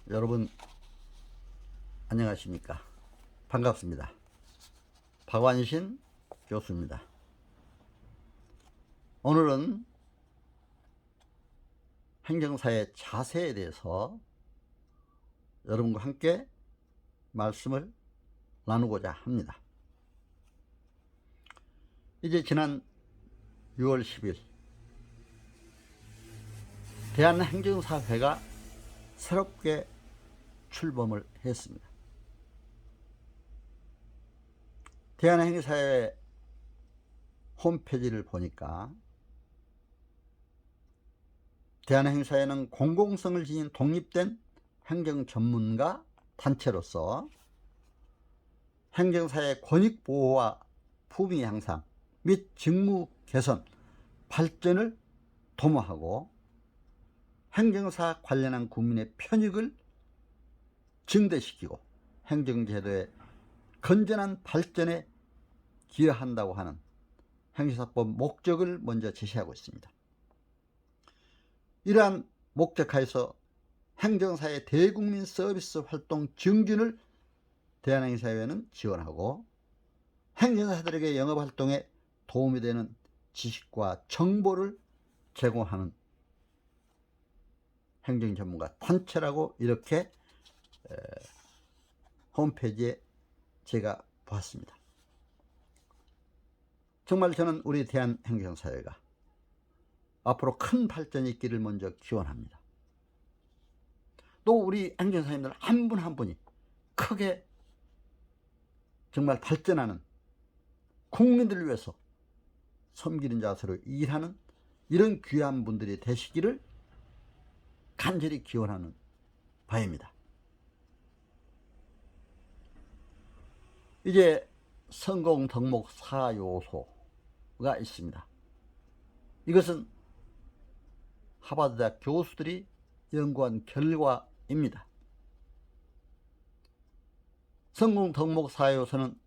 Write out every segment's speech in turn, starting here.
여러분 안녕하십니까? 반갑습니다. 박완신 교수입니다. 오늘은 행정사의 자세에 대해서 여러분과 함께 말씀을 나누고자 합니다. 이제 지난 6월 10일 대한행정사회가 새롭게 출범을 했습니다. 대한행정사회 홈페이지를 보니까 대한행정사회는 공공성을 지닌 독립된 행정 전문가 단체로서 행정사의 권익 보호와 품위 향상 및 직무 개선, 발전을 도모하고 행정사 관련한 국민의 편익을 증대시키고 행정제도의 건전한 발전에 기여한다고 하는 행정사법 목적을 먼저 제시하고 있습니다. 이러한 목적하에서 행정사의 대국민 서비스 활동 증진을 대한행정사회는 지원하고 행정사들에게 영업활동에 도움이 되는 지식과 정보를 제공하는 행정전문가 단체라고 이렇게 홈페이지에 제가 보았습니다. 정말 저는 우리 대한행정사회가 앞으로 큰 발전이 있기를 먼저 기원합니다. 또 우리 행정사님들 한 분 한 분이 크게 정말 발전하는 국민들을 위해서 섬기는 자세로 일하는 이런 귀한 분들이 되시기를 간절히 기원하는 바입니다. 이제 성공 덕목 4요소가 있습니다. 이것은 하버드대학 교수들이 연구한 결과입니다. 성공 덕목 4요소는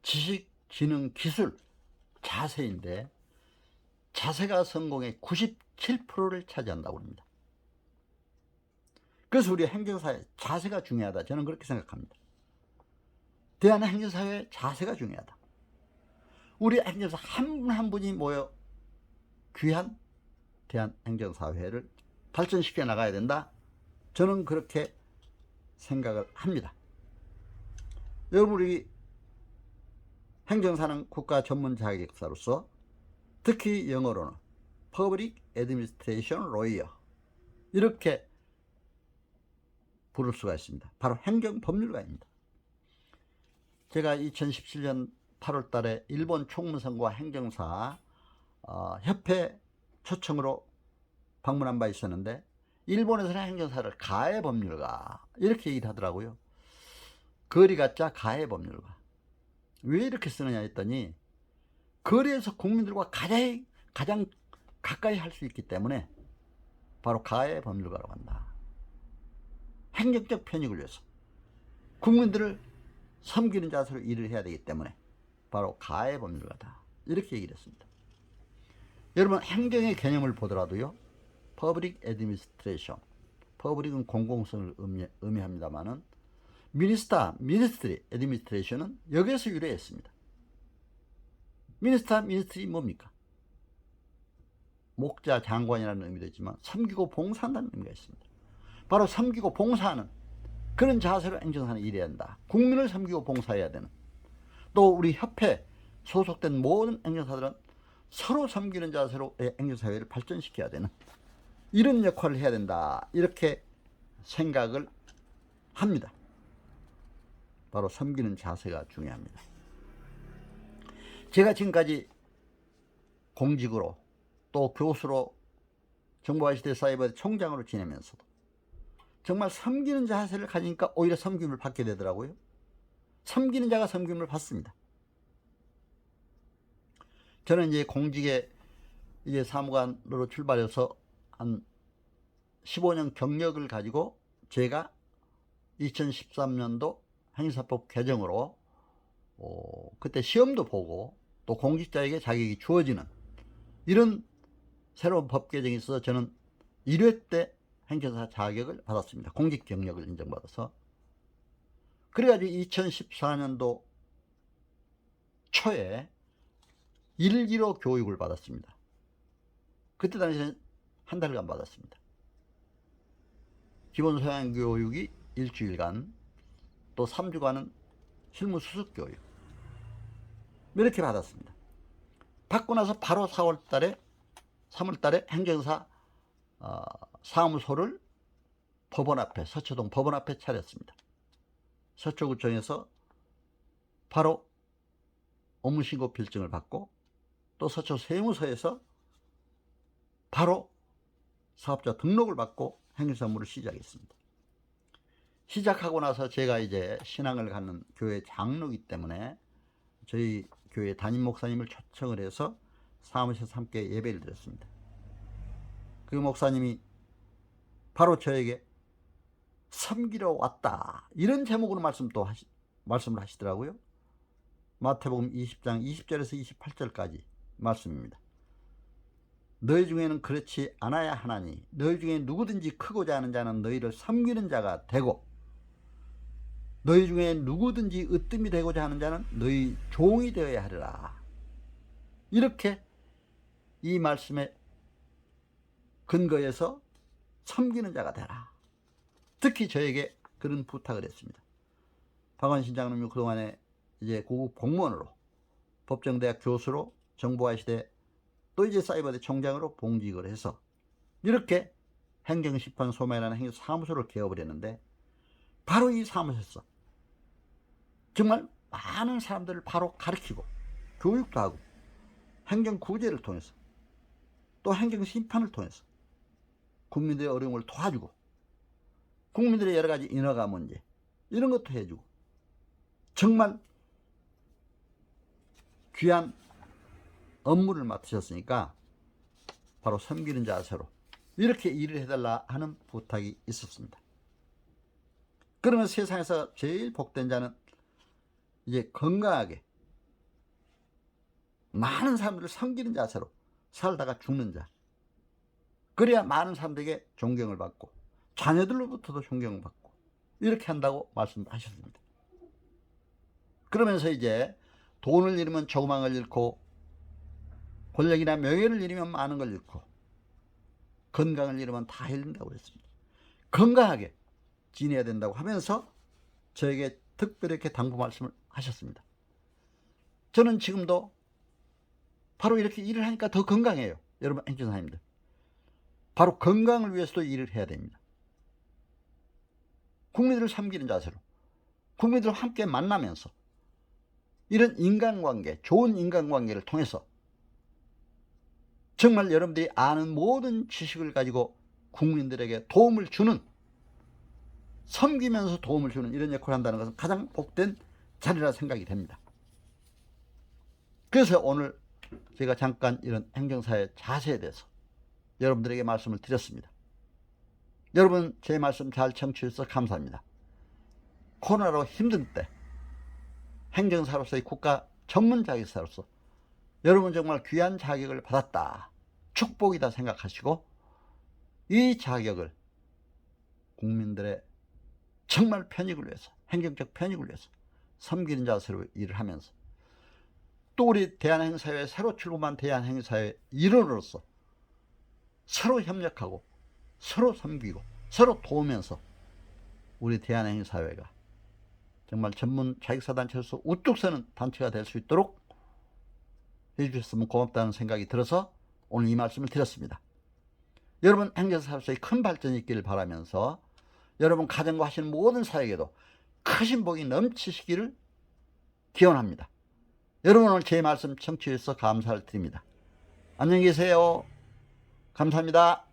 지식, 지능, 기술, 자세인데 자세가 성공의 97%를 차지한다고 합니다. 그래서 우리 행정사회 자세가 중요하다. 저는 그렇게 생각합니다. 대한행정사회의 자세가 중요하다. 우리 행정사 한 분 한 분이 모여 귀한 대한행정사회를 발전시켜 나가야 된다. 저는 그렇게 생각을 합니다. 여러분, 우리 행정사는 국가 전문 자격사로서 특히 영어로는 Public Administration Lawyer 이렇게 부를 수가 있습니다. 바로 행정법률가입니다. 제가 2017년 8월 달에 일본 총무성과 행정사 협회 초청으로 방문한 바 있었는데 일본에서는 행정사를 가해법률가 이렇게 얘기를 하더라고요. 거리 같자 가해법률가. 왜 이렇게 쓰느냐 했더니 거리에서 국민들과 가장 가까이 할 수 있기 때문에 바로 가해법률가라고 한다. 행정적 편익을 위해서 국민들을 섬기는 자세로 일을 해야 되기 때문에 바로 가해법률가다. 이렇게 얘기를 했습니다. 여러분, 행정의 개념을 보더라도요. Public Administration, Public은 공공성을 의미합니다만은 Ministry, Administration은 여기에서 유래했습니다. Ministry 뭡니까? 목자, 장관이라는 의미도 있지만 섬기고 봉사한다는 의미가 있습니다. 바로 섬기고 봉사하는 그런 자세로 행정사는 일해야 한다. 국민을 섬기고 봉사해야 되는. 또 우리 협회 소속된 모든 행정사들은 서로 섬기는 자세로 행정사회를 발전시켜야 되는 이런 역할을 해야 된다. 이렇게 생각을 합니다. 바로 섬기는 자세가 중요합니다. 제가 지금까지 공직으로 또 교수로 정보화시대 사이버 총장으로 지내면서도 정말 섬기는 자세를 가지니까 오히려 섬김을 받게 되더라고요. 섬기는 자가 섬김을 받습니다. 저는 이제 공직에 이제 사무관으로 출발해서 한 15년 경력을 가지고 제가 2013년도 행정사법 개정으로 그때 시험도 보고 또 공직자에게 자격이 주어지는 이런 새로운 법 개정이 있어서 저는 1회 때 행정사 자격을 받았습니다. 공직 경력을 인정받아서. 그래가지고 2014년도 초에 1기로 교육을 받았습니다. 그때 당시에는 한 달간 받았습니다. 기본 소양 교육이 일주일간, 또 3주간은 실무 수습 교육, 이렇게 받았습니다. 받고 나서 바로 3월달에 행정사 사무소를 법원 앞에, 서초동 법원 앞에 차렸습니다. 서초구청에서 바로 업무신고 필증을 받고, 또 서초 세무서에서 바로 사업자 등록을 받고 행정사 업무를 시작했습니다. 시작하고 나서 제가 이제 신앙을 갖는 교회 장로이기 때문에 저희 교회 담임 목사님을 초청을 해서 사무실에서 함께 예배를 드렸습니다. 그 목사님이 바로 저에게 섬기러 왔다, 이런 제목으로 말씀을 하시더라고요. 마태복음 20장 20절에서 28절까지 말씀입니다. 너희 중에는 그렇지 않아야 하나니 너희 중에 누구든지 크고자 하는 자는 너희를 섬기는 자가 되고, 너희 중에 누구든지 으뜸이 되고자 하는 자는 너희 종이 되어야 하리라. 이렇게 이 말씀에 근거해서 섬기는 자가 되라. 특히 저에게 그런 부탁을 했습니다. 박원신 장로님이 그동안에 이제 고급 공무원으로, 법정대학 교수로, 정보화 시대, 또 이제 사이버대 총장으로 봉직을 해서 이렇게 행정심판 소매라는 행정사무소를 개업을 했는데, 바로 이 사무소에서 정말 많은 사람들을 바로 가르치고 교육도 하고, 행정구제를 통해서, 또 행정심판을 통해서 국민들의 어려움을 도와주고, 국민들의 여러 가지 인허가 문제 이런 것도 해주고, 정말 귀한 업무를 맡으셨으니까 바로 섬기는 자세로 이렇게 일을 해달라 하는 부탁이 있었습니다. 그러면 세상에서 제일 복된 자는 이제 건강하게 많은 사람들을 섬기는 자세로 살다가 죽는 자, 그래야 많은 사람들에게 존경을 받고 자녀들로부터도 존경을 받고 이렇게 한다고 말씀하셨습니다. 그러면서 이제 돈을 잃으면 조그만 걸 잃고, 권력이나 명예를 잃으면 많은 걸 잃고, 건강을 잃으면 다 잃는다고 그랬습니다. 건강하게 지내야 된다고 하면서 저에게 특별히 이렇게 당부 말씀을 하셨습니다. 저는 지금도 바로 이렇게 일을 하니까 더 건강해요. 여러분 행정사님들, 바로 건강을 위해서도 일을 해야 됩니다. 국민들을 섬기는 자세로, 국민들과 함께 만나면서 이런 인간관계, 좋은 인간관계를 통해서 정말 여러분들이 아는 모든 지식을 가지고 국민들에게 도움을 주는, 섬기면서 도움을 주는 이런 역할을 한다는 것은 가장 복된 자리라 생각이 됩니다. 그래서 오늘 제가 잠깐 이런 행정사의 자세에 대해서 여러분들에게 말씀을 드렸습니다. 여러분 제 말씀 잘 청취해 주셔서 감사합니다. 코로나로 힘든 때 행정사로서의 국가 전문 자격사로서 여러분 정말 귀한 자격을 받았다, 축복이다 생각하시고, 이 자격을 국민들의 정말 편익을 위해서, 행정적 편익을 위해서 섬기는 자세로 일을 하면서, 또 우리 대한행사회 새로 출범한 대한행사회 일원으로서 서로 협력하고 서로 섬기고 서로 도우면서 우리 대한행사회가 정말 전문 자격사단체로서 우뚝 서는 단체가 될 수 있도록 해주셨으면 고맙다는 생각이 들어서 오늘 이 말씀을 드렸습니다. 여러분 행정사로서의 큰 발전이 있기를 바라면서 여러분 가정과 하시는 모든 사역에도 크신 복이 넘치시기를 기원합니다. 여러분 오늘 제 말씀 청취해 주셔서 감사를 드립니다. 안녕히 계세요. 감사합니다.